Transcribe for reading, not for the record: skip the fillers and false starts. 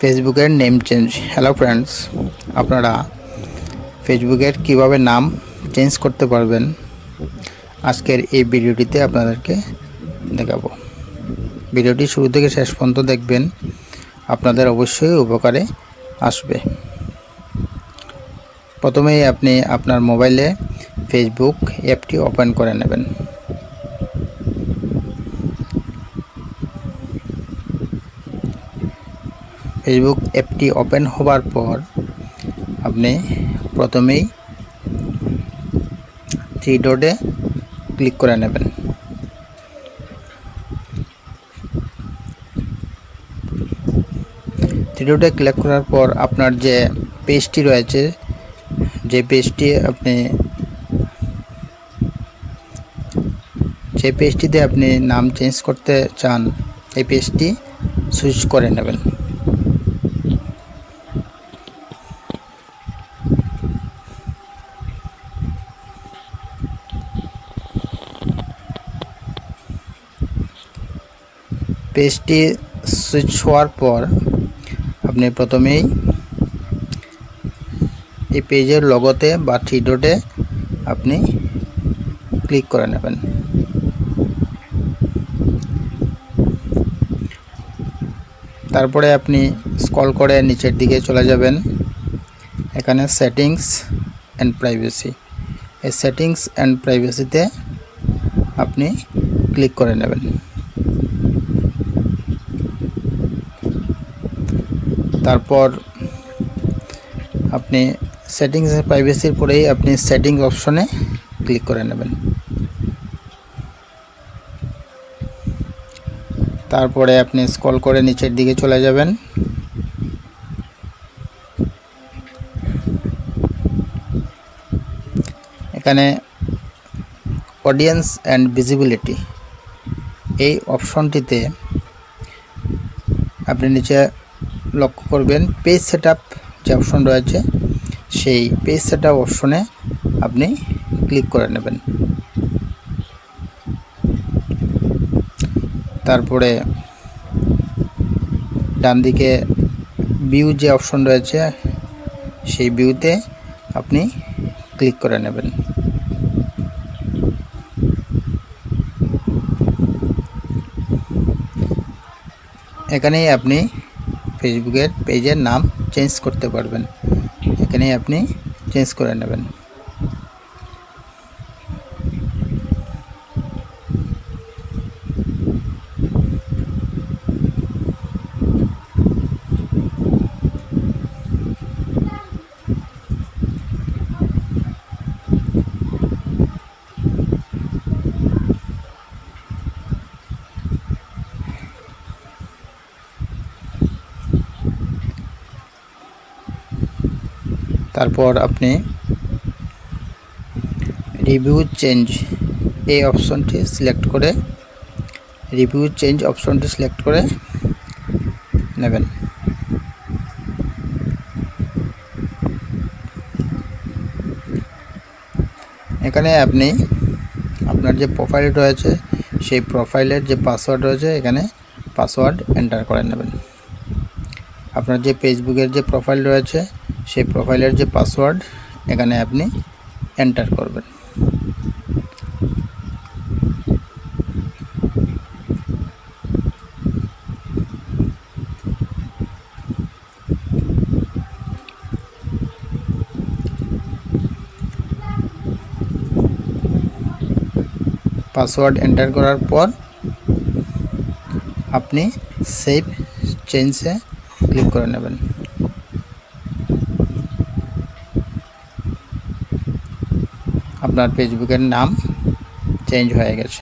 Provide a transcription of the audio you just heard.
ফেসবুকের name change. Hello friends, আপনারা ফেসবুকের কিভাবে নাম চেঞ্জ করতে পারবেন আজকের এই ভিডিওটিতে আপনাদেরকে দেখাবো। ভিডিওটি শুরু থেকে শেষ পর্যন্ত দেখবেন, আপনাদের অবশ্যই উপকারে আসবে। প্রথমেই আপনি আপনার মোবাইলে ফেসবুক অ্যাপটি ওপেন করে নেবেন। ফেসবুক অ্যাপটি ওপেন হওয়ার পর আপনি প্রথমেই থ্রি ডটে ক্লিক করে নেবেন। থ্রি ডটে ক্লিক করার পর আপনার যে পেজটি রয়েছে, যে পেজটিতে আপনি নাম চেঞ্জ করতে চান, এই পেজটি সুইচ করে নেবেন। পেজটি সুইচ হওয়ার পর আপনি প্রথমেই এই পেজের লোগোতে বা থ্রি ডটে আপনি ক্লিক করে নেবেন। তারপরে আপনি স্ক্রল করে নিচের দিকে চলে যাবেন। এখানে সেটিংস অ্যান্ড প্রাইভেসি, এই সেটিংস অ্যান্ড প্রাইভেসিতে আপনি ক্লিক করে নেবেন। তারপর আপনি সেটিংস অ্যান্ড প্রাইভেসির পরেই আপনি সেটিংস অপশনে ক্লিক করে নেবেন। তারপরে আপনি স্ক্রল করে নিচের দিকে চলে যাবেন। এখানে অডিয়েন্স অ্যান্ড ভিজিবিলিটি, এই অপশনটিতে আপনি নিচে লক্ষ্য করবেন পেজ সেটআপ যে অপশন রয়েছে, সেই পেজ সেটআপ অপশনে আপনি ক্লিক করে নেবেন। তারপরে ডান দিকে ভিউ যে অপশন রয়েছে, সেই ভিউতে আপনি ক্লিক করে নেবেন। এখানেই আপনি ফেসবুকের পেজের নাম চেঞ্জ করতে পারবেন। এখানেই আপনি চেঞ্জ করে নেবেন। তারপর আপনি রিভিউ চেঞ্জ এই অপশনটি সিলেক্ট করে নেবেন। এখানে আপনি আপনার যে প্রোফাইল রয়েছে, সেই প্রোফাইলের যে পাসওয়ার্ড রয়েছে, এখানে পাসওয়ার্ড এন্টার করে নেবেন। আপনার যে ফেসবুকের যে প্রোফাইল রয়েছে, সেই প্রোফাইলের যে পাসওয়ার্ড এখানে আপনি এন্টার করবেন। পাসওয়ার্ড এন্টার করার পর আপনি সেভ চেঞ্জে ক্লিক করে নেবেন। আপনার ফেসবুকের নাম চেঞ্জ হয়ে গেছে।